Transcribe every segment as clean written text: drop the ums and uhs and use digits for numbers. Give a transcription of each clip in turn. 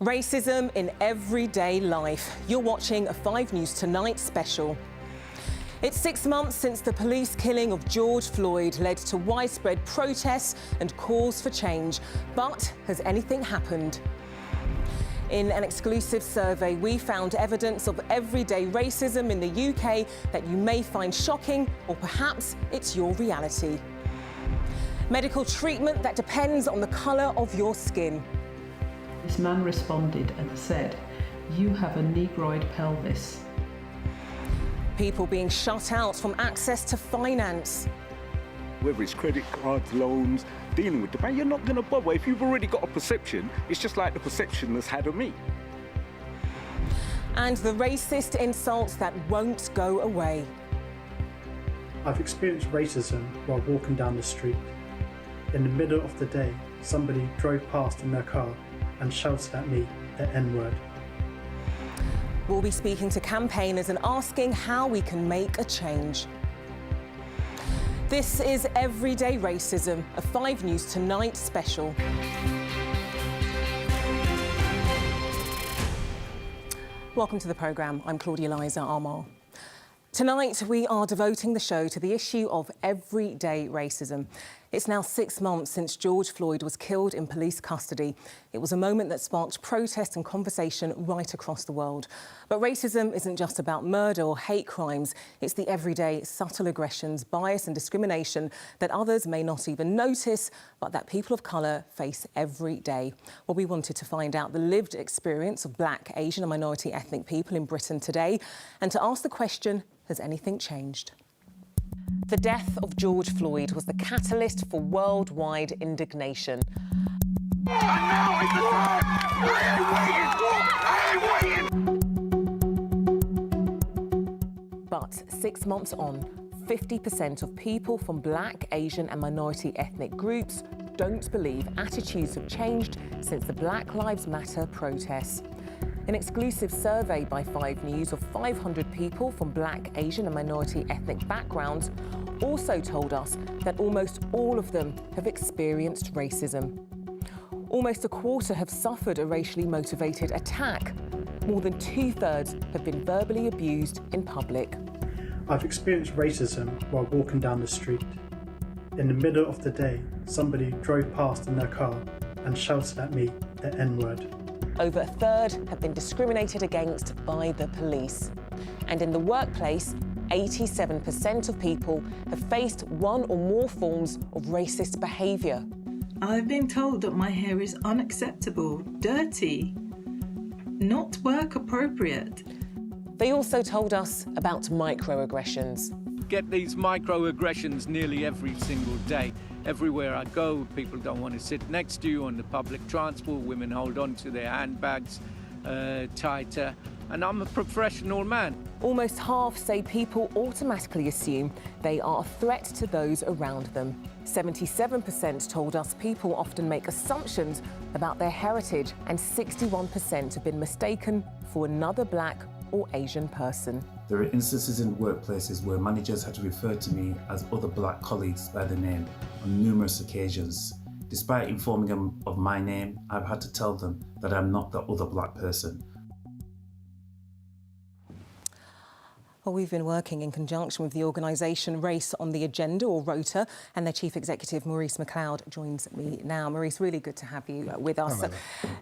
Racism in everyday life. You're watching a 5 News Tonight special. It's 6 months since the police killing of George Floyd led to widespread protests and calls for change. But has anything happened? In an exclusive survey, we found evidence of everyday racism in the UK that you may find shocking, or perhaps it's your reality. Medical treatment that depends on the colour of your skin. This man responded and said, "You have a negroid pelvis." People being shut out from access to finance. Whether it's credit cards, loans, dealing with the bank, you're not going to bother. If you've already got a perception, it's just like the perception that's had of me. And the racist insults that won't go away. I've experienced racism while walking down the street. In the middle of the day, somebody drove past in their car and shouted at me the N-word. We'll be speaking to campaigners and asking how we can make a change. This is Everyday Racism, a 5 News Tonight special. Welcome to the programme. I'm Claudia Liza Armand. Tonight, we are devoting the show to the issue of everyday racism. It's now 6 months since George Floyd was killed in police custody. It was a moment that sparked protest and conversation right across the world. But racism isn't just about murder or hate crimes. It's the everyday subtle aggressions, bias and discrimination that others may not even notice, but that people of colour face every day. Well, we wanted to find out the lived experience of Black, Asian and minority ethnic people in Britain today, and to ask the question, has anything changed? The death of George Floyd was the catalyst for worldwide indignation. And now is the time! I ain't waiting! But 6 months on, 50% of people from Black, Asian and minority ethnic groups don't believe attitudes have changed since the Black Lives Matter protests. An exclusive survey by 5 News of 500 people from Black, Asian and minority ethnic backgrounds also told us that almost all of them have experienced racism. Almost a quarter have suffered a racially motivated attack. More than 2/3 have been verbally abused in public. I've experienced racism while walking down the street. In the middle of the day, somebody drove past in their car and shouted at me the N-word. Over 1/3 have been discriminated against by the police. And in the workplace, 87% of people have faced one or more forms of racist behaviour. I've been told that my hair is unacceptable, dirty, not work appropriate. They also told us about microaggressions. Get these microaggressions nearly every single day. Everywhere I go, people don't want to sit next to you on the public transport. Women hold on to their handbags tighter. And I'm a professional man. Almost half say people automatically assume they are a threat to those around them. 77% told us people often make assumptions about their heritage, and 61% have been mistaken for another Black or Asian person. There are instances in workplaces where managers had to refer to me as other Black colleagues by their name on numerous occasions. Despite informing them of my name, I've had to tell them that I'm not the other Black person. Well, we've been working in conjunction with the organisation Race on the Agenda, or ROTA, and their Chief Executive, Maurice McLeod, joins me now. Maurice, really good to have you with us.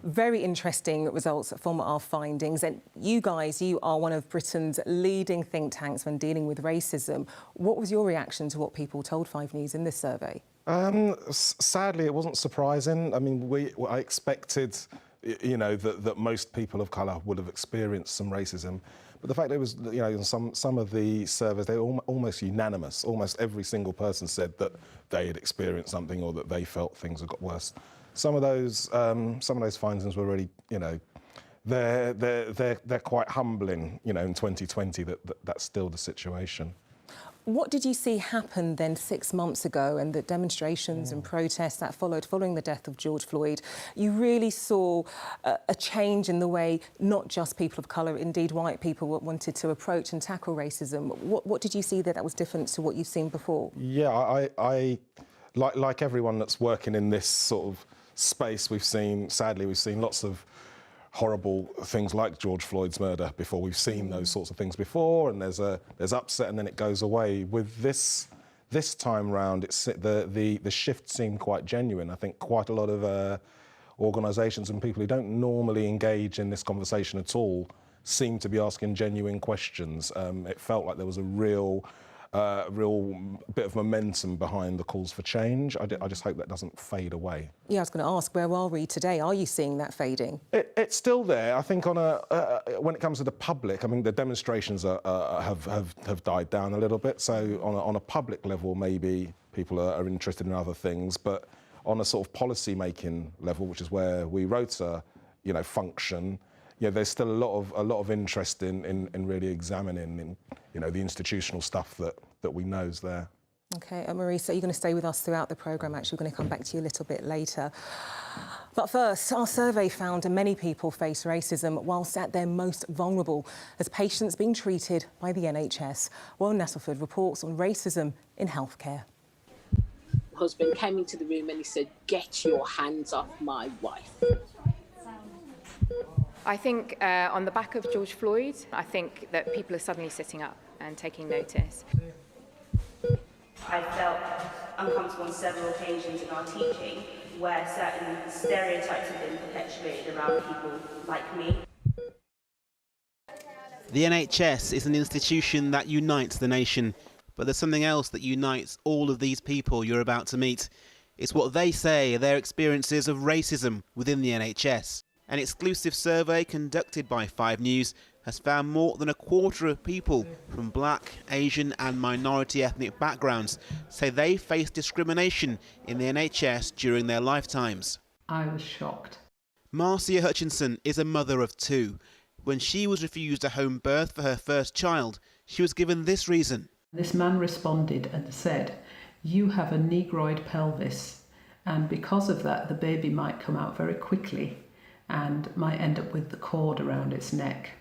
Very interesting results from our findings. And you guys, you are one of Britain's leading think tanks when dealing with racism. What was your reaction to what people told 5 News in this survey? Sadly, it wasn't surprising. I mean, I expected, you know, that most people of colour would have experienced some racism. But the fact it was, you know, in some of the surveys, they were almost unanimous. Almost every single person said that they had experienced something or that they felt things had got worse. Some of those findings were really, you know, they're quite humbling. You know, in 2020, that's still the situation. What did you see happen then 6 months ago, and the demonstrations and protests that followed following the death of George Floyd? You really saw a change in the way not just people of colour, indeed white people, wanted to approach and tackle racism. What did you see that was different to what you've seen before? Yeah, I like everyone that's working in this sort of space, sadly we've seen lots of horrible things like George Floyd's murder before. We've seen those sorts of things before, and there's upset and then it goes away. With this time round, the shift seemed quite genuine. I think quite a lot of organisations and people who don't normally engage in this conversation at all seem to be asking genuine questions. It felt like there was a real bit of momentum behind the calls for change. I just hope that doesn't fade away. Yeah, I was going to ask, where are we today? Are you seeing that fading? It's still there. I think when it comes to the public, I mean, the demonstrations have died down a little bit. So on a public level, maybe people are interested in other things, but on a sort of policy-making level, which is where we Rota, function, there's still a lot of interest in really examining, the institutional stuff that we know is there. OK, Marisa, you're going to stay with us throughout the programme. Actually, we're going to come back to you a little bit later. But first, our survey found many people face racism whilst at their most vulnerable as patients being treated by the NHS. Warren Nesselford reports on racism in healthcare. Husband came into the room and he said, "Get your hands off my wife." I think on the back of George Floyd, I think that people are suddenly sitting up and taking notice. I felt uncomfortable on several occasions in our teaching where certain stereotypes have been perpetuated around people like me. The NHS is an institution that unites the nation, but there's something else that unites all of these people you're about to meet. It's what they say are their experiences of racism within the NHS. An exclusive survey conducted by 5 News has found more than a quarter of people from black, Asian and minority ethnic backgrounds say they face discrimination in the NHS during their lifetimes. I was shocked. Marcia Hutchinson is a mother of 2. When she was refused a home birth for her first child, she was given this reason. This man responded and said, "You have a negroid pelvis, and because of that the baby might come out very quickly and might end up with the cord around its neck."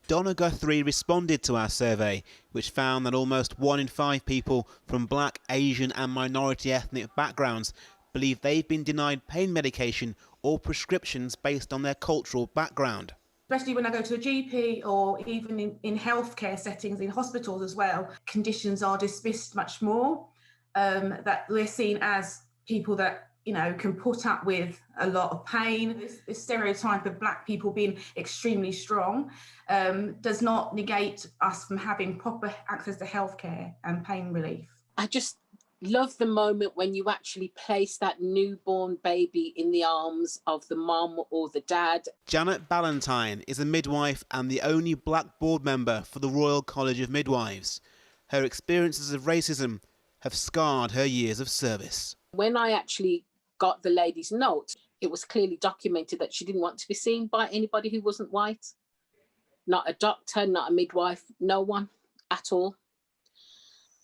Donna Guthrie responded to our survey, which found that almost 1 in 5 people from black, Asian and minority ethnic backgrounds believe they've been denied pain medication or prescriptions based on their cultural background. Especially when I go to a GP or even in healthcare settings, in hospitals as well, conditions are dismissed much more, that we're seen as people that can put up with a lot of pain. This stereotype of black people being extremely strong does not negate us from having proper access to healthcare and pain relief. I just love the moment when you actually place that newborn baby in the arms of the mum or the dad. Janet Ballantyne is a midwife and the only black board member for the Royal College of Midwives. Her experiences of racism have scarred her years of service. When I actually got the lady's note, it was clearly documented that she didn't want to be seen by anybody who wasn't white. Not a doctor, not a midwife, no one at all.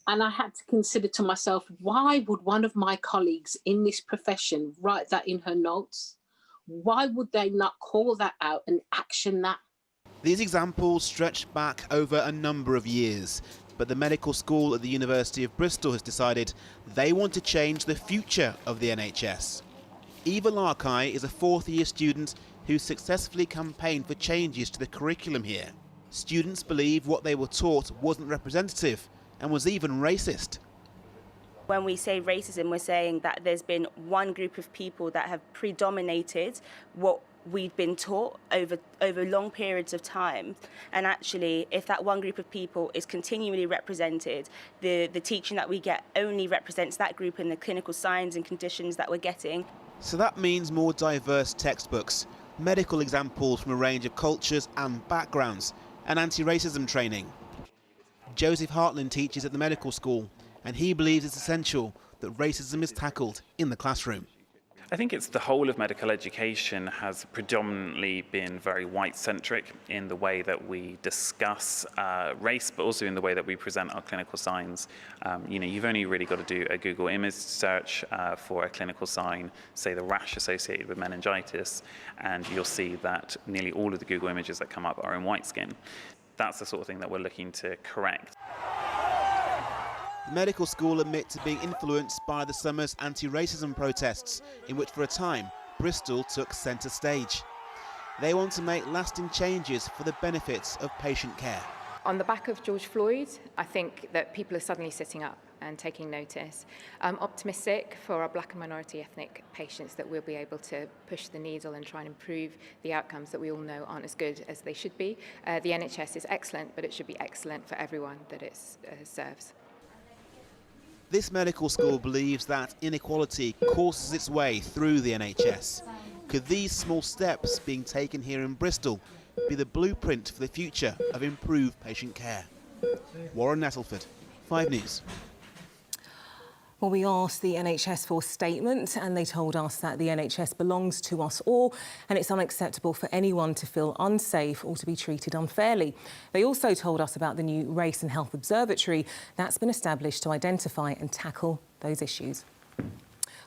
And I had to consider to myself, why would one of my colleagues in this profession write that in her notes? Why would they not call that out and action that? These examples stretch back over a number of years, but the medical school at the University of Bristol has decided they want to change the future of the NHS. Eva Larkai is a 4th-year student who successfully campaigned for changes to the curriculum here. Students believe what they were taught wasn't representative and was even racist. When we say racism, we're saying that there's been one group of people that have predominated what we've been taught over long periods of time. And actually, if that one group of people is continually represented, the teaching that we get only represents that group in the clinical signs and conditions that we're getting. So that means more diverse textbooks, medical examples from a range of cultures and backgrounds, and anti-racism training. Joseph Hartland teaches at the medical school, and he believes it's essential that racism is tackled in the classroom. I think it's the whole of medical education has predominantly been very white-centric in the way that we discuss race, but also in the way that we present our clinical signs. You've only really got to do a Google image search for a clinical sign, say the rash associated with meningitis, and you'll see that nearly all of the Google images that come up are in white skin. That's the sort of thing that we're looking to correct. The medical school admit to being influenced by the summer's anti-racism protests, in which for a time Bristol took centre stage. They want to make lasting changes for the benefits of patient care. On the back of George Floyd, I think that people are suddenly sitting up and taking notice. I'm optimistic for our black and minority ethnic patients that we'll be able to push the needle and try and improve the outcomes that we all know aren't as good as they should be. The NHS is excellent, but it should be excellent for everyone that it serves. This medical school believes that inequality courses its way through the NHS. Could these small steps being taken here in Bristol be the blueprint for the future of improved patient care? Warren Nettleford, 5 News. Well, we asked the NHS for a statement and they told us that the NHS belongs to us all and it's unacceptable for anyone to feel unsafe or to be treated unfairly. They also told us about the new Race and Health Observatory that's been established to identify and tackle those issues.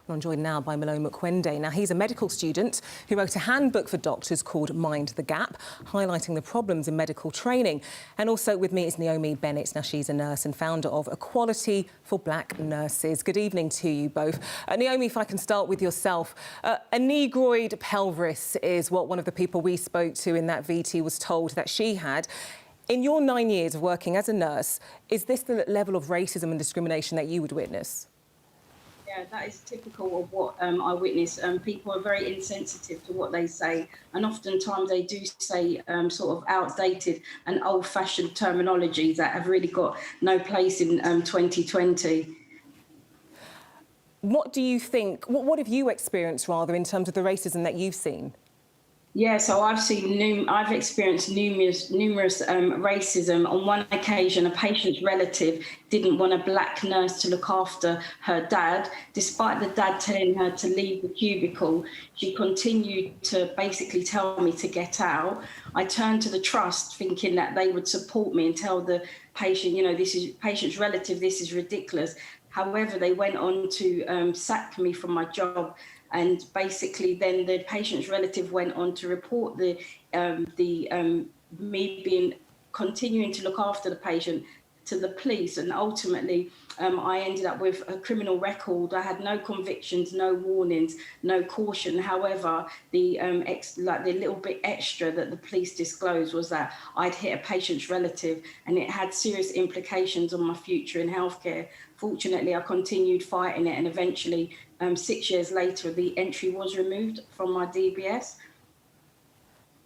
I'm joined now by Malone Mukwende. Now, he's a medical student who wrote a handbook for doctors called Mind the Gap, highlighting the problems in medical training. And also with me is Naomi Bennett. Now, she's a nurse and founder of Equality for Black Nurses. Good evening to you both. Naomi, if I can start with yourself. A negroid pelvis is what one of the people we spoke to in that VT was told that she had. In your 9 years of working as a nurse, is this the level of racism and discrimination that you would witness? Yeah, that is typical of what I witness. People are very insensitive to what they say, and oftentimes they do say sort of outdated and old-fashioned terminology that have really got no place in 2020. What do you think, what have you experienced, rather, in terms of the racism that you've seen? Yeah, so I've experienced numerous racism. On one occasion, a patient's relative didn't want a black nurse to look after her dad. Despite the dad telling her to leave the cubicle, she continued to basically tell me to get out. I turned to the trust thinking that they would support me and tell the patient, you know, this is patient's relative, this is ridiculous. However, they went on to sack me from my job. And basically, then the patient's relative went on to report me being continuing to look after the patient to the police, and ultimately, I ended up with a criminal record. I had no convictions, no warnings, no caution. However, the little bit extra that the police disclosed was that I'd hit a patient's relative, and it had serious implications on my future in healthcare. Fortunately, I continued fighting it, and eventually, 6 years later, the entry was removed from my DBS.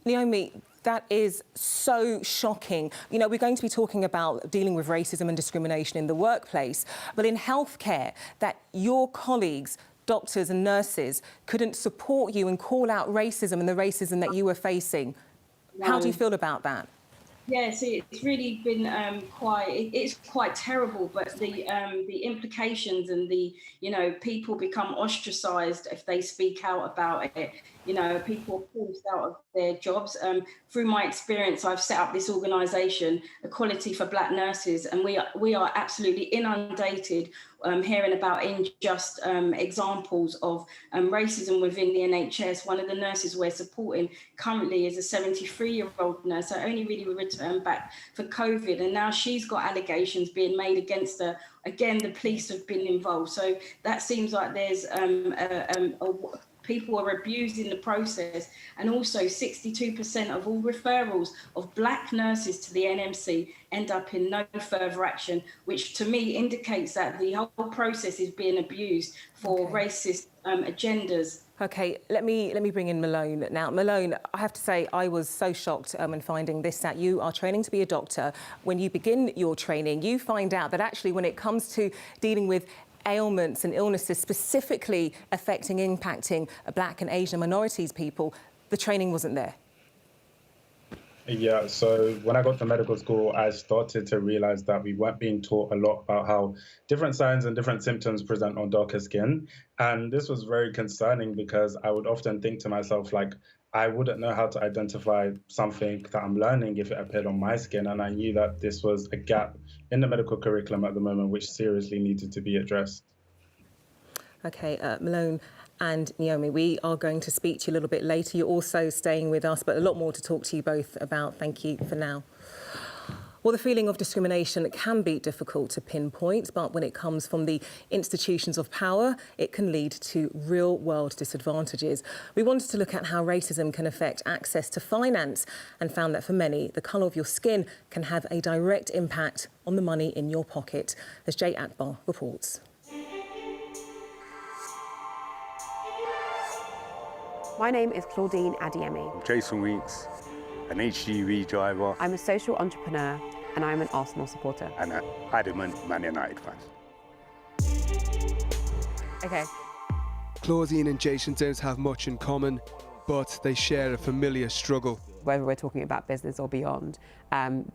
Naomi, that is so shocking. You know, we're going to be talking about dealing with racism and discrimination in the workplace, but in healthcare, that your colleagues, doctors and nurses, couldn't support you and call out racism and the racism that you were facing. No. How do you feel about that? Yeah, see, it's really been it's quite terrible, but the implications and people become ostracized if they speak out about it. You know, people are forced out of their jobs. Through my experience, I've set up this organisation, Equality for Black Nurses, and we are absolutely inundated hearing about unjust examples of racism within the NHS. One of the nurses we're supporting currently is a 73-year-old nurse. I only really returned back for COVID, and now she's got allegations being made against her. Again, the police have been involved. So that seems like there's people are abused in the process, and also 62% of all referrals of black nurses to the NMC end up in no further action, which to me indicates that the whole process is being abused for racist agendas. OK, let me bring in Malone now. Malone, I have to say I was so shocked in finding this, that you are training to be a doctor. When you begin your training, you find out that actually when it comes to dealing with ailments and illnesses specifically impacting black and Asian minorities people, the training wasn't there. Yeah, so when I got to medical school, I started to realize that we weren't being taught a lot about how different signs and different symptoms present on darker skin. And this was very concerning because I would often think to myself, like, I wouldn't know how to identify something that I'm learning if it appeared on my skin. And I knew that this was a gap in the medical curriculum at the moment, which seriously needed to be addressed. OK, Malone and Naomi, we are going to speak to you a little bit later. You're also staying with us, but a lot more to talk to you both about. Thank you for now. Well, the feeling of discrimination can be difficult to pinpoint, but when it comes from the institutions of power, it can lead to real-world disadvantages. We wanted to look at how racism can affect access to finance and found that for many, the colour of your skin can have a direct impact on the money in your pocket, as Jay Akbar reports. My name is Claudine Adiemi. Jason Weeks, an HGV driver. I'm a social entrepreneur and I'm an Arsenal supporter. And an adamant Man United fan. Okay. Claudine and Jason don't have much in common, but they share a familiar struggle. Whether we're talking about business or beyond,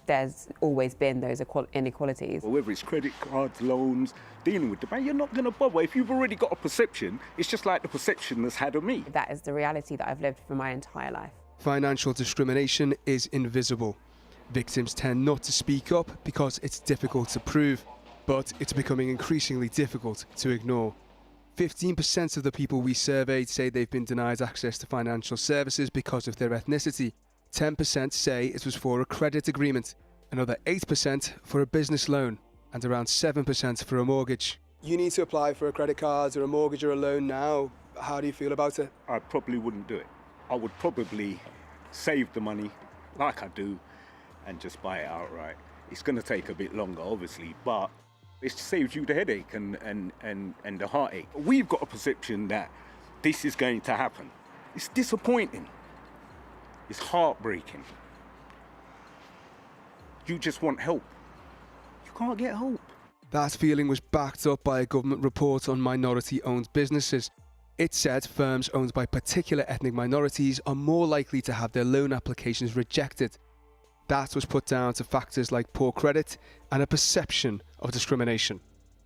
there's always been those inequalities. Well, whether it's credit cards, loans, dealing with the bank, you're not going to bother. If you've already got a perception, it's just like the perception that's had of me. That is the reality that I've lived for my entire life. Financial discrimination is invisible. Victims tend not to speak up because it's difficult to prove, but it's becoming increasingly difficult to ignore. 15% of the people we surveyed say they've been denied access to financial services because of their ethnicity. 10% say it was for a credit agreement, another 8% for a business loan, and around 7% for a mortgage. You need to apply for a credit card or a mortgage or a loan now. How do you feel about it? I probably wouldn't do it. I would probably save the money, like I do, and just buy it outright. It's going to take a bit longer, obviously, but it saves you the headache and the heartache. We've got a perception that this is going to happen. It's disappointing. It's heartbreaking. You just want help. You can't get help. That feeling was backed up by a government report on minority-owned businesses. It said firms owned by particular ethnic minorities are more likely to have their loan applications rejected. That was put down to factors like poor credit and a perception of discrimination.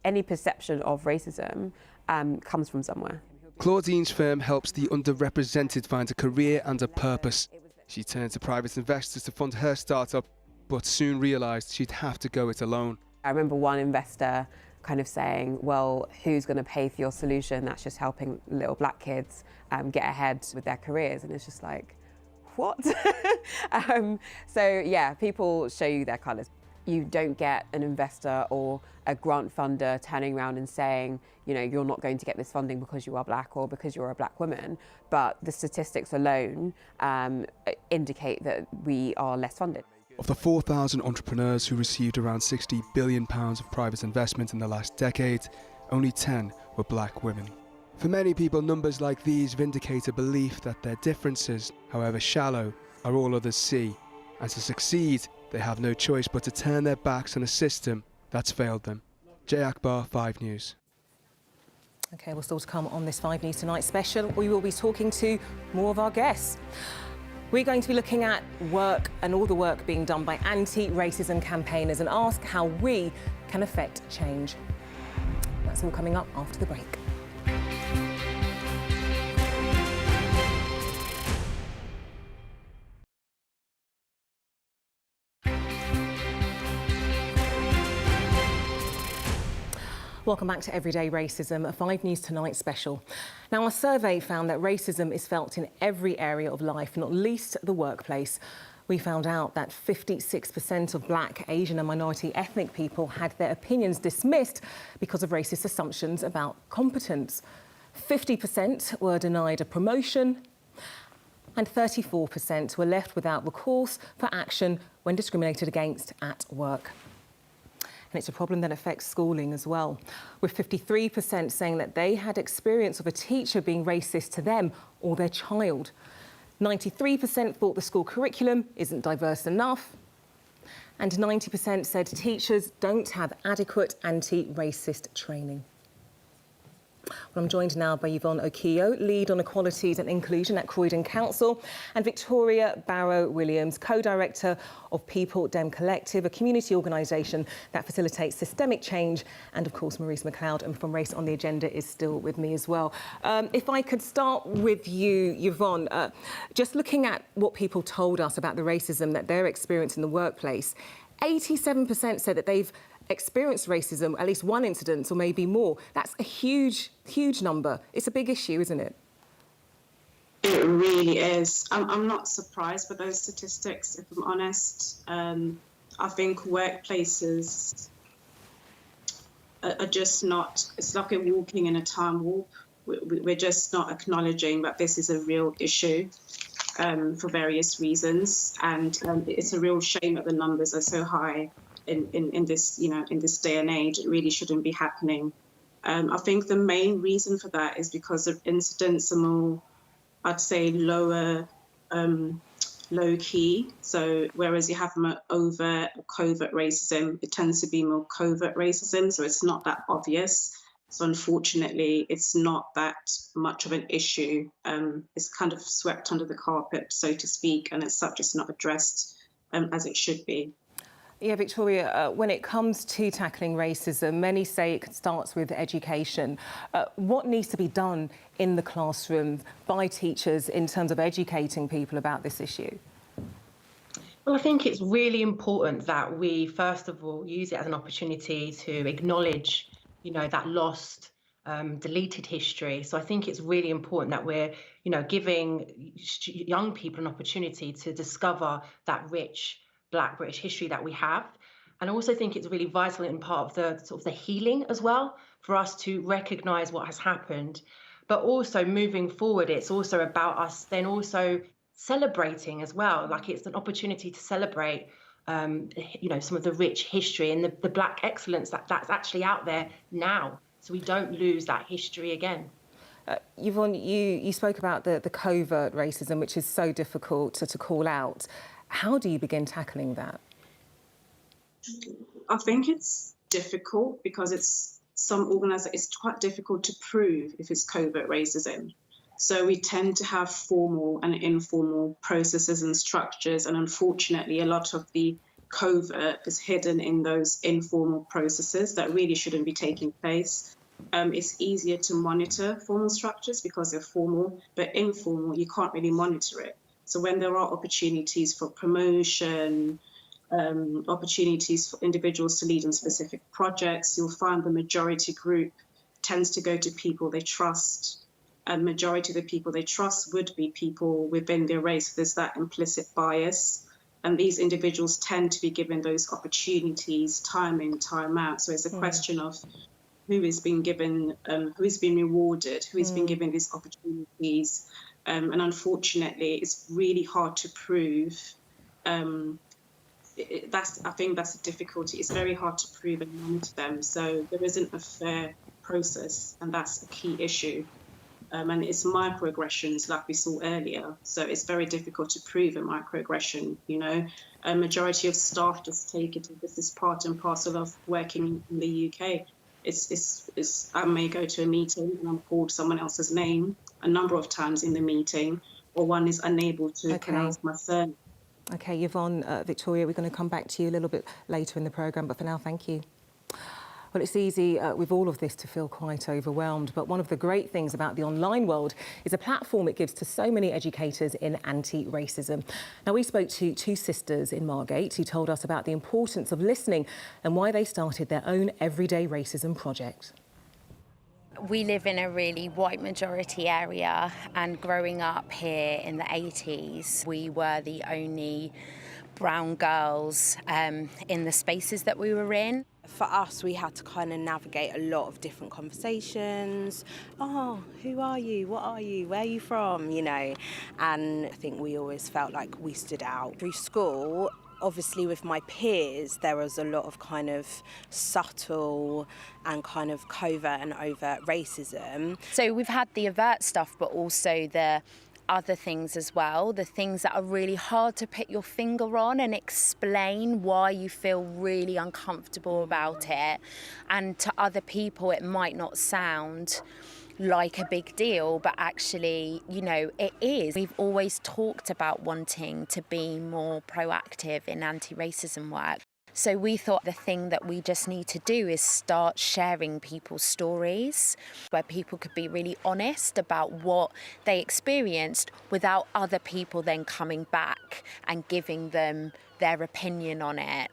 Any perception of racism comes from somewhere. Claudine's firm helps the underrepresented find a career and a purpose. She turned to private investors to fund her startup, but soon realised she'd have to go it alone. I remember one investor kind of saying, well, who's going to pay for your solution that's just helping little black kids get ahead with their careers? And it's just like, what? So yeah, people show you their colours. You don't get an investor or a grant funder turning around and saying, you know, you're not going to get this funding because you are black or because you're a black woman. But the statistics alone indicate that we are less funded. Of the 4,000 entrepreneurs who received around £60 billion of private investment in the last decade, only 10 were black women. For many people, numbers like these vindicate a belief that their differences, however shallow, are all others see, and to succeed, they have no choice but to turn their backs on a system that's failed them. Jay Akbar, 5 News. OK, well, still to come on this 5 News Tonight special, we will be talking to more of our guests. We're going to be looking at work and all the work being done by anti-racism campaigners and ask how we can affect change. That's all coming up after the break. Welcome back to Everyday Racism, a 5 News Tonight special. Now, our survey found that racism is felt in every area of life, not least the workplace. We found out that 56% of black, Asian and minority ethnic people had their opinions dismissed because of racist assumptions about competence. 50% were denied a promotion and 34% were left without recourse for action when discriminated against at work. And it's a problem that affects schooling as well, with 53% saying that they had experience of a teacher being racist to them or their child. 93% thought the school curriculum isn't diverse enough, and 90% said teachers don't have adequate anti-racist training. Well, I'm joined now by Yvonne Okio, Lead on Equalities and Inclusion at Croydon Council, and Victoria Barrow-Williams, Co-Director of People Dem Collective, a community organisation that facilitates systemic change. And of course, Maurice McLeod from Race on the Agenda is still with me as well. If I could start with you, Yvonne, just looking at what people told us about the racism that they're experiencing in the workplace, 87% said that they've experienced racism, at least one incident or maybe more. That's a huge, huge number. It's a big issue, isn't it? It really is. I'm not surprised by those statistics, if I'm honest. I think workplaces are just not, it's like we're walking in a time warp. We're just not acknowledging that this is a real issue for various reasons. And it's a real shame that the numbers are so high in this, in this day and age. It really shouldn't be happening. I think the main reason for that is because of incidents are more, I'd say, low key. So whereas you have more overt or covert racism, it tends to be more covert racism. So it's not that obvious. So unfortunately, it's not that much of an issue. It's kind of swept under the carpet, so to speak, and as such, it's not addressed as it should be. Yeah, Victoria, when it comes to tackling racism, many say it starts with education. What needs to be done in the classroom by teachers in terms of educating people about this issue? Well, I think it's really important that we, first of all, use it as an opportunity to acknowledge, that lost, deleted history. So I think it's really important that we're, giving young people an opportunity to discover that rich Black British history that we have. And I also think it's really vital in part of the sort of the healing as well, for us to recognise what has happened. But also moving forward, it's also about us then also celebrating as well. Like, it's an opportunity to celebrate, some of the rich history and the Black excellence that's actually out there now, so we don't lose that history again. Yvonne, you spoke about the covert racism, which is so difficult to call out. How do you begin tackling that? I think it's difficult because it's quite difficult to prove if it's covert racism. So we tend to have formal and informal processes and structures, and unfortunately a lot of the covert is hidden in those informal processes that really shouldn't be taking place. It's easier to monitor formal structures because they're formal, but informal, you can't really monitor it. So when there are opportunities for promotion, opportunities for individuals to lead on specific projects, you'll find the majority group tends to go to people they trust. And majority of the people they trust would be people within their race. There's that implicit bias. And these individuals tend to be given those opportunities time in, time out. So it's a question of who is being given, who is being rewarded, who is being given these opportunities. And unfortunately, it's really hard to prove. I think that's the difficulty. It's very hard to prove and monitor them. So there isn't a fair process, and that's a key issue. And it's microaggressions like we saw earlier. So it's very difficult to prove a microaggression, A majority of staff just take it as this is part and parcel of working in the UK. I may go to a meeting and I'm called someone else's name a number of times in the meeting, or one is unable to pronounce my surname. OK, Yvonne, Victoria, we're going to come back to you a little bit later in the programme, but for now, thank you. Well, it's easy with all of this to feel quite overwhelmed, but one of the great things about the online world is a platform it gives to so many educators in anti-racism. Now, we spoke to two sisters in Margate who told us about the importance of listening and why they started their own Everyday Racism project. We live in a really white majority area, and growing up here in the 80s, we were the only brown girls in the spaces that we were in. For us, we had to kind of navigate a lot of different conversations. Oh, who are you? What are you? Where are you from? And I think we always felt like we stood out. Through school, obviously with my peers, there was a lot of kind of subtle and kind of covert and overt racism. So we've had the overt stuff, but also the other things as well, the things that are really hard to put your finger on and explain why you feel really uncomfortable about it. And to other people, it might not sound like a big deal, but actually, it is. We've always talked about wanting to be more proactive in anti-racism work. So we thought the thing that we just need to do is start sharing people's stories, where people could be really honest about what they experienced without other people then coming back and giving them their opinion on it.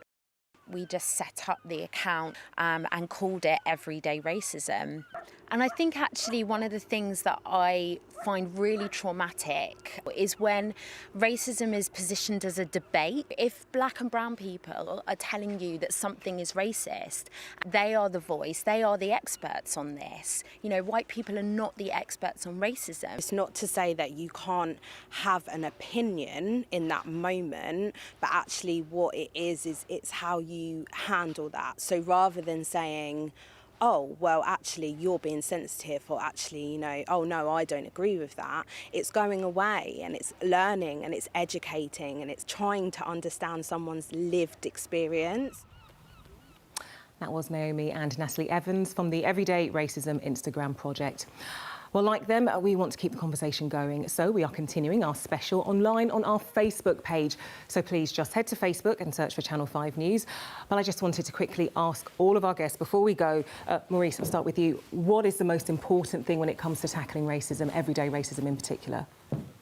We just set up the account and called it Everyday Racism. And I think actually one of the things that I find really traumatic is when racism is positioned as a debate. If black and brown people are telling you that something is racist, they are the voice, they are the experts on this. You know, white people are not the experts on racism. It's not to say that you can't have an opinion in that moment, but actually what it is it's how you handle that. So rather than saying, oh, well, actually, you're being sensitive, or actually, you know, oh, no, I don't agree with that. It's going away and it's learning and it's educating and it's trying to understand someone's lived experience. That was Naomi and Natalie Evans from the Everyday Racism Instagram project. Well, like them, we want to keep the conversation going, so we are continuing our special online on our Facebook page. So please just head to Facebook and search for Channel 5 News. But I just wanted to quickly ask all of our guests before we go, Maurice, I'll start with you. What is the most important thing when it comes to tackling racism, everyday racism in particular?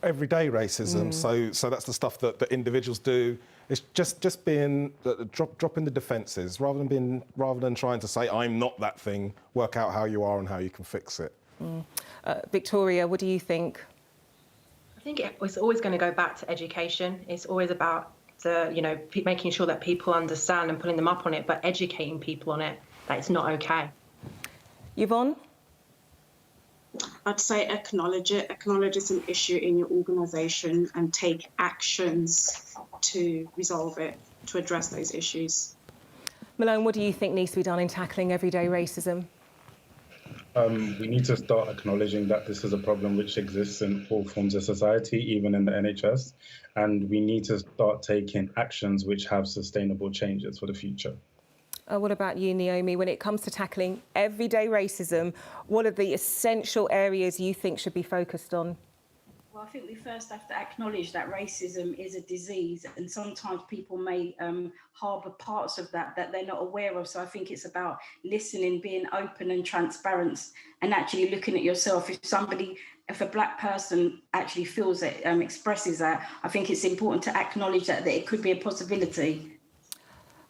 Everyday racism, so that's the stuff that individuals do. It's just being dropping the defences rather than trying to say I'm not that thing. Work out how you are and how you can fix it. Victoria, what do you think? I think it's always going to go back to education. It's always about making sure that people understand and pulling them up on it, but educating people on it that it's not okay. Yvonne? I'd say acknowledge it. Acknowledge it's an issue in your organisation and take actions to resolve it, to address those issues. Malone, what do you think needs to be done in tackling everyday racism? We need to start acknowledging that this is a problem which exists in all forms of society, even in the NHS, and we need to start taking actions which have sustainable changes for the future. What about you, Naomi? When it comes to tackling everyday racism, what are the essential areas you think should be focused on? Well, I think we first have to acknowledge that racism is a disease, and sometimes people may harbour parts of that they're not aware of. So I think it's about listening, being open and transparent, and actually looking at yourself. If a black person actually feels it, expresses that, I think it's important to acknowledge that it could be a possibility.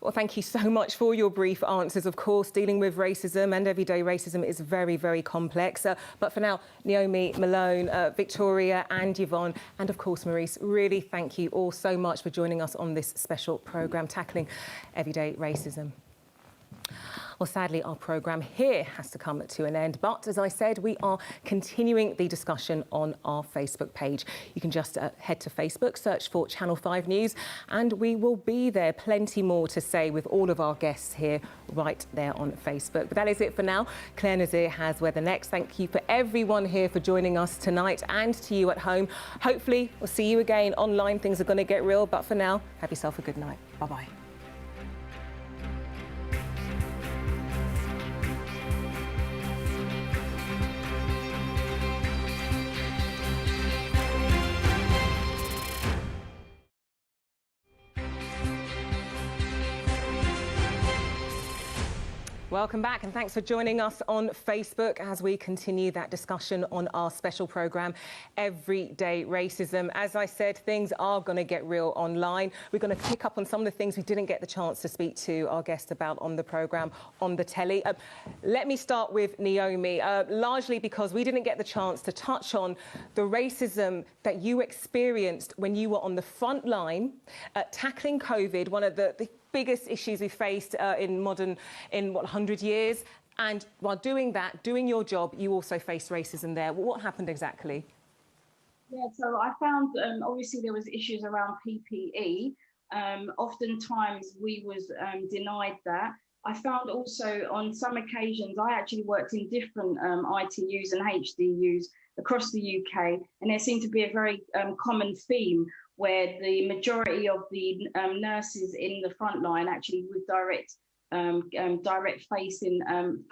Well, thank you so much for your brief answers. Of course, dealing with racism and everyday racism is very, very complex. But for now, Naomi, Malone, Victoria and Yvonne, and of course, Maurice, really thank you all so much for joining us on this special programme, Tackling Everyday Racism. Well, sadly, our programme here has to come to an end. But as I said, we are continuing the discussion on our Facebook page. You can just head to Facebook, search for Channel 5 News, and we will be there. Plenty more to say with all of our guests here right there on Facebook. But that is it for now. Claire Nazir has Weather Next. Thank you for everyone here for joining us tonight, and to you at home. Hopefully, we'll see you again online. Things are going to get real. But for now, have yourself a good night. Bye-bye. Welcome back, and thanks for joining us on Facebook as we continue that discussion on our special programme, Everyday Racism. As I said, things are going to get real online. We're going to pick up on some of the things we didn't get the chance to speak to our guest about on the programme, on the telly. Let me start with Naomi, largely because we didn't get the chance to touch on the racism that you experienced when you were on the front line tackling COVID, one of the biggest issues we faced in 100 years. And while doing that, doing your job, you also faced racism there. What happened exactly? Yeah, so I found obviously there was issues around PPE. Oftentimes we was denied that. I found also on some occasions, I actually worked in different ITUs and HDUs across the UK, and there seemed to be a very common theme where the majority of the nurses in the front line actually with direct facing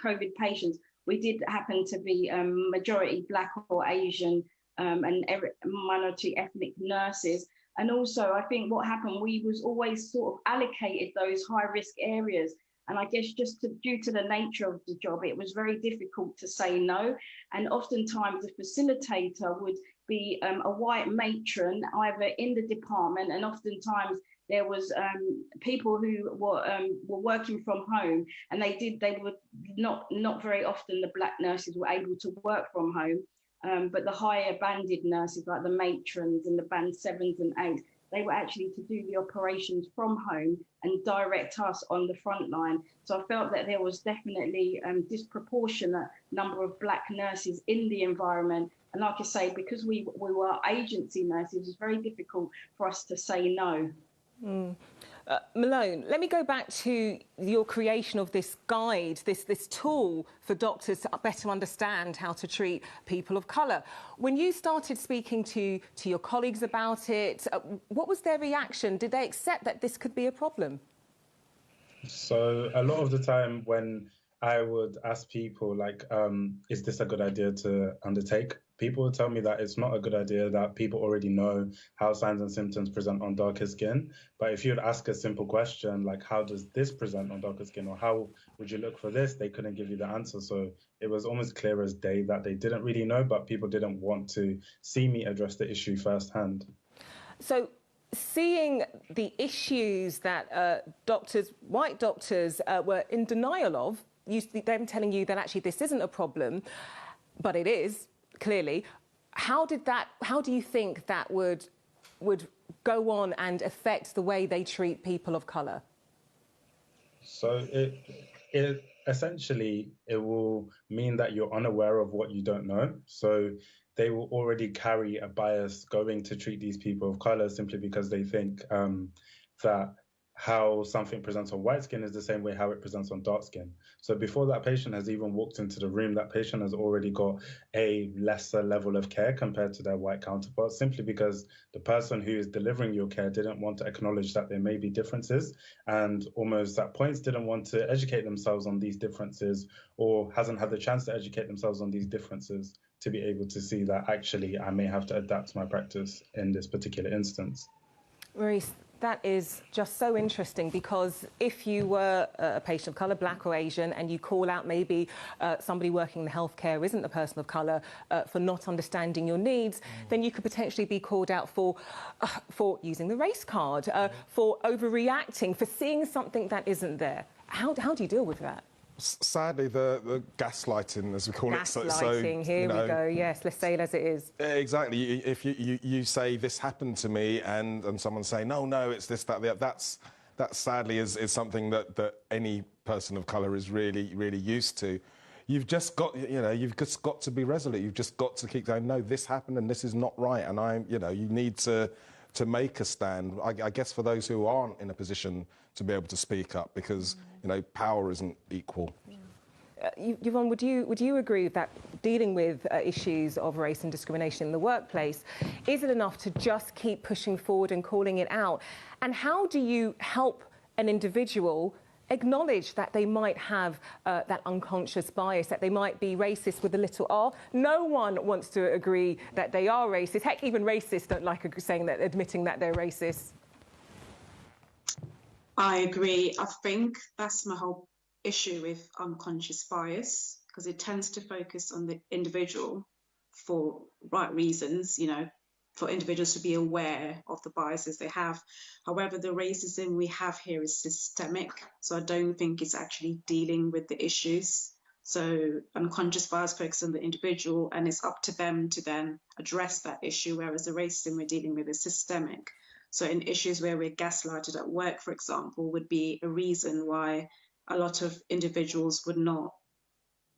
COVID patients, we did happen to be majority Black or Asian and minority ethnic nurses. And also, I think what happened, we was always sort of allocated those high risk areas. And I guess just due to the nature of the job, it was very difficult to say no. And oftentimes the facilitator would be a white matron either in the department, and oftentimes there was people who were working from home, and they were not very often the black nurses were able to work from home, but the higher banded nurses like the matrons and the band 7s and 8s, they were actually to do the operations from home and direct us on the front line. So I felt that there was definitely disproportionate number of black nurses in the environment. And like I say, because we were agency nurses, it's very difficult for us to say no. Malone, let me go back to your creation of this guide, this tool for doctors to better understand how to treat people of colour. When you started speaking to your colleagues about it, what was their reaction? Did they accept that this could be a problem? So a lot of the time when I would ask people, like, is this a good idea to undertake? People would tell me that it's not a good idea, that people already know how signs and symptoms present on darker skin. But if you'd ask a simple question, like, how does this present on darker skin, or how would you look for this, they couldn't give you the answer. So it was almost clear as day that they didn't really know, but people didn't want to see me address the issue firsthand. So seeing the issues that white doctors were in denial of, them telling you that actually this isn't a problem, but it is, clearly. How do you think that would go on and affect the way they treat people of colour? So it essentially, it will mean that you're unaware of what you don't know. So they will already carry a bias going to treat these people of colour simply because they think that how something presents on white skin is the same way how it presents on dark skin. So before that patient has even walked into the room, that patient has already got a lesser level of care compared to their white counterparts, simply because the person who is delivering your care didn't want to acknowledge that there may be differences, and almost at points didn't want to educate themselves on these differences, or hasn't had the chance to educate themselves on these differences to be able to see that actually I may have to adapt my practice in this particular instance. Maurice, that is just so interesting, because if you were a patient of colour, black or Asian, and you call out maybe somebody working in the healthcare isn't a person of colour for not understanding your needs, then you could potentially be called out for using the race card, for overreacting, for seeing something that isn't there. How do you deal with that? Sadly, the gaslighting, as we call it. Gaslighting, here we go. Yes, let's say it as it is. Exactly. If you say this happened to me, and someone say no, it's this, that, that sadly is something that any person of colour is really used to. You've just got to be resolute. You've just got to keep going. No, this happened and this is not right, and you need to make a stand. I guess for those who aren't in a position to be able to speak up, because power isn't equal. Yvonne, would you agree that dealing with issues of race and discrimination in the workplace, is it enough to just keep pushing forward and calling it out? And how do you help an individual acknowledge that they might have that unconscious bias, that they might be racist with a little r? No one wants to agree that they are racist. Heck, even racists don't like admitting that they're racist. I agree. I think that's my whole issue with unconscious bias, because it tends to focus on the individual for right reasons, for individuals to be aware of the biases they have. However, the racism we have here is systemic, so I don't think it's actually dealing with the issues. So unconscious bias focuses on the individual, and it's up to them to then address that issue, whereas the racism we're dealing with is systemic. So in issues where we're gaslighted at work, for example, would be a reason why a lot of individuals would not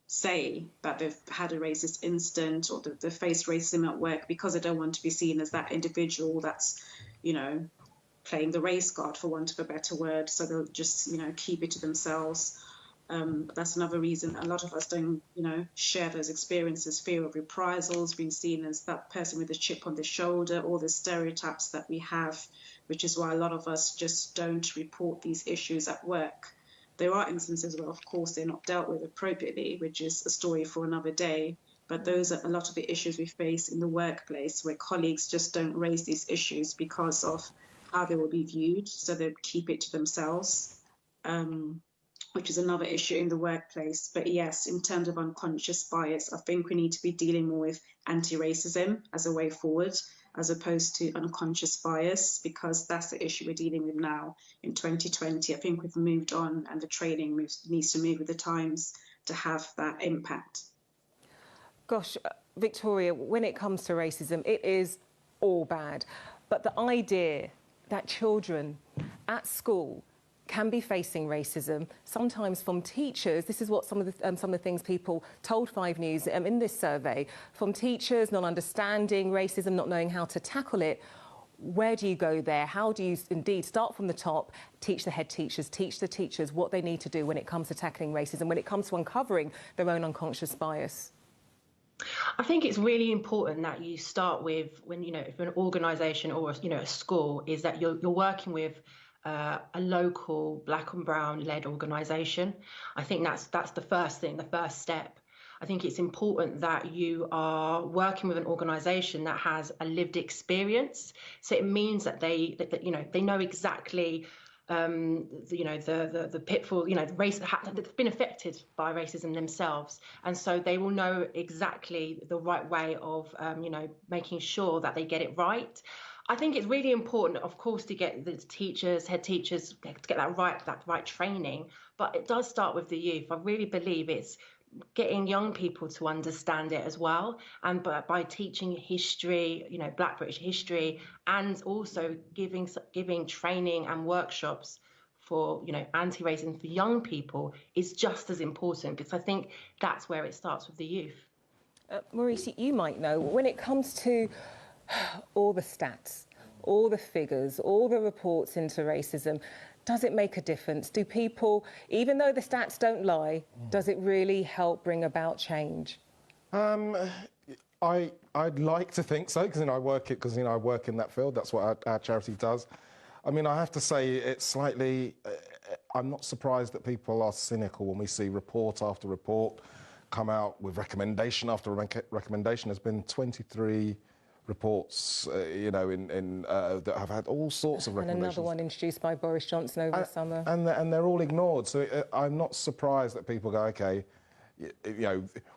say that they've had a racist incident or that they faced racism at work, because they don't want to be seen as that individual that's, playing the race card, for want of a better word. So they'll just, keep it to themselves. That's another reason a lot of us don't, share those experiences, fear of reprisals, being seen as that person with a chip on the shoulder, all the stereotypes that we have, which is why a lot of us just don't report these issues at work. There are instances where, of course, they're not dealt with appropriately, which is a story for another day. But those are a lot of the issues we face in the workplace, where colleagues just don't raise these issues because of how they will be viewed, so they keep it to themselves. which is another issue in the workplace. But yes, in terms of unconscious bias, I think we need to be dealing more with anti-racism as a way forward, as opposed to unconscious bias, because that's the issue we're dealing with now in 2020. I think we've moved on, and the training needs to move with the times to have that impact. Gosh, Victoria, when it comes to racism, it is all bad. But the idea that children at school can be facing racism, sometimes from teachers. This is what some of the things people told 5 News in this survey, from teachers not understanding racism, not knowing how to tackle it. Where do you go there? How do you indeed start from the top, teach the head teachers, teach the teachers what they need to do when it comes to tackling racism, when it comes to uncovering their own unconscious bias? I think it's really important that you start with, when, you know, if an organisation or, you know, a school, is that you're working with a local Black and Brown led organisation. I think that's the first thing, the first step. I think it's important that you are working with an organisation that has a lived experience. So it means that they know exactly the pitfall, the race that's been affected by racism themselves, and so they will know exactly the right way of making sure that they get it right. I think it's really important, of course, to get the teachers, head teachers, to get that right training, but it does start with the youth. I really believe it's getting young people to understand it as well, and by teaching history, Black British history, and also giving training and workshops for anti-racism for young people is just as important, because I think that's where it starts with the youth. Maurice, you might know, when it comes to all the stats, all the figures, all the reports into racism, does it make a difference? Do people, even though the stats don't lie, does it really help bring about change? I'd like to think so, because I work in that field. That's what our charity does. I mean, I have to say it's slightly. I'm not surprised that people are cynical when we see report after report come out with recommendation after recommendation. There's been 23 reports, that have had all sorts of recommendations. And another one introduced by Boris Johnson over the summer. And they're all ignored. So I'm not surprised that people go, OK,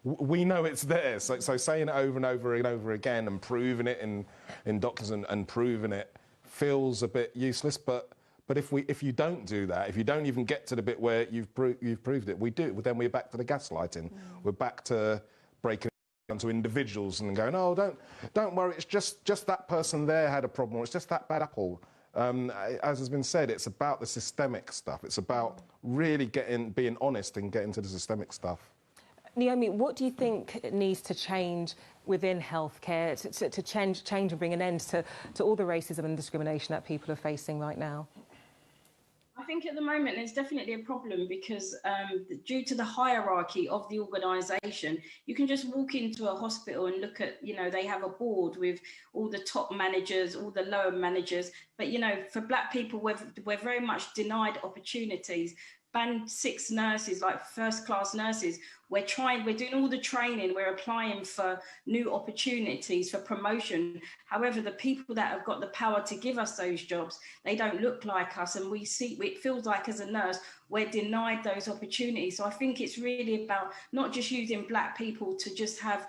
we know it's there. So saying it over and over and over again and proving it in doctors and proving it feels a bit useless. But if you don't do that, if you don't even get to the bit where you've proved it, then we're back to the gaslighting. We're back to breaking to individuals and going, oh, don't worry, it's just that person there had a problem, or it's just that bad apple. As has been said, it's about the systemic stuff. It's about really being honest and getting to the systemic stuff. Naomi, what do you think needs to change within healthcare to change and bring an end to all the racism and discrimination that people are facing right now? I think at the moment there's definitely a problem, because due to the hierarchy of the organisation, you can just walk into a hospital and look at, they have a board with all the top managers, all the lower managers. But, for Black people, we're very much denied opportunities. Band 6 nurses, like first-class nurses, we're doing all the training, we're applying for new opportunities for promotion. However, the people that have got the power to give us those jobs, they don't look like us, and it feels like as a nurse, we're denied those opportunities. So I think it's really about not just using Black people to just have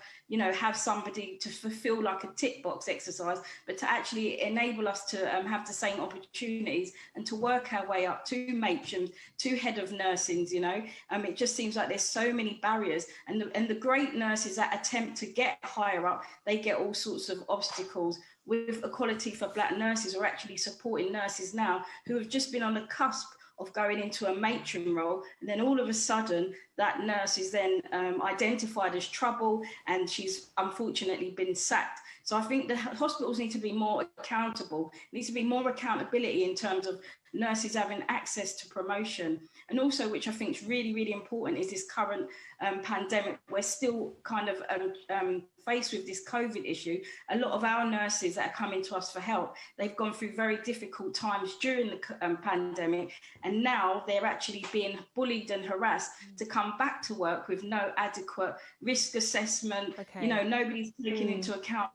somebody to fulfill like a tick box exercise, but to actually enable us to have the same opportunities and to work our way up to matron, to head of nursing. It just seems like there's so many barriers, and the great nurses that attempt to get higher up, they get all sorts of obstacles. With Equality for Black Nurses, we're actually supporting nurses now who have just been on the cusp of going into a matron role, and then all of a sudden that nurse is then identified as trouble, and she's unfortunately been sacked. So I think the hospitals need to be more accountable. There needs to be more accountability in terms of nurses having access to promotion. And also, which I think is really, really important, is this current pandemic. We're still kind of faced with this COVID issue, a lot of our nurses that are coming to us for help, they've gone through very difficult times during the pandemic, and now they're actually being bullied and harassed to come back to work with no adequate risk assessment. You know, nobody's taking into account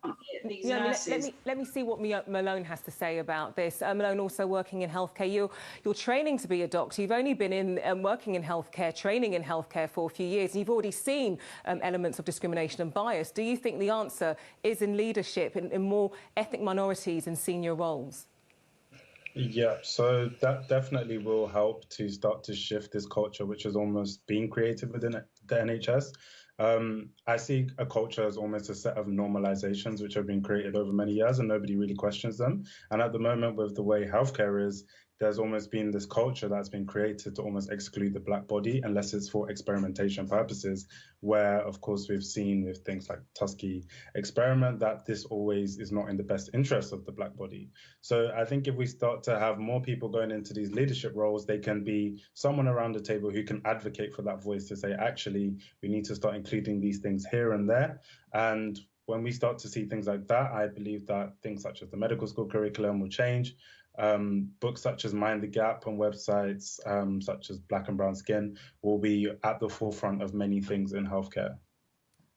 these nurses. Let me see what Malone has to say about this. Malone, also working in healthcare, you're training to be a doctor. You've only been in working in healthcare, training in healthcare for a few years, and you've already seen elements of discrimination and bias. Do you think the answer is in leadership, in more ethnic minorities in senior roles? Yeah, so that definitely will help to start to shift this culture, which has almost been created within the NHS. I see a culture as almost a set of normalizations which have been created over many years and nobody really questions them. And at the moment, with the way healthcare is, there's almost been this culture that's been created to almost exclude the black body unless it's for experimentation purposes, where, of course, we've seen with things like Tuskegee experiment that this always is not in the best interest of the black body. So I think if we start to have more people going into these leadership roles, they can be someone around the table who can advocate for that voice to say, actually, we need to start including these things here and there. And when we start to see things like that, I believe that things such as the medical school curriculum will change. Books such as Mind the Gap and websites such as Black and Brown Skin will be at the forefront of many things in healthcare.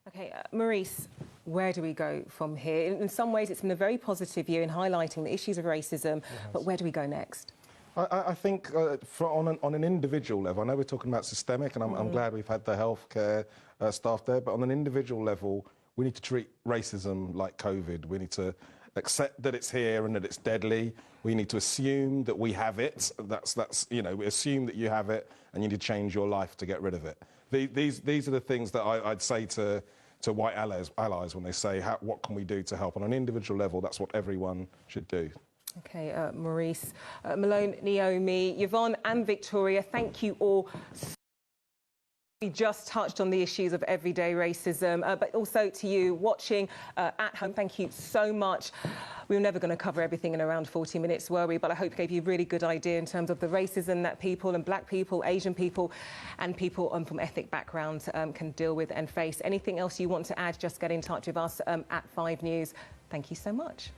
Okay, Maurice, where do we go from here? In some ways, it's been a very positive year in highlighting the issues of racism, but where do we go next? I think on an individual level, I know we're talking about systemic, and I'm glad we've had the healthcare staff there, but on an individual level, we need to treat racism like COVID. We need to accept that it's here and that it's deadly. We need to assume that we have it. That's we assume that you have it, and you need to change your life to get rid of it. These are the things that I'd say to white allies when they say, what can we do to help? On an individual level, that's what everyone should do. Okay, Maurice, Malone, Naomi, Yvonne and Victoria, thank you all. We just touched on the issues of everyday racism, but also to you watching at home, thank you so much. We were never going to cover everything in around 40 minutes, were we? But I hope it gave you a really good idea in terms of the racism that people and black people, Asian people and people from ethnic backgrounds can deal with and face. Anything else you want to add, just get in touch with us at 5 News. Thank you so much.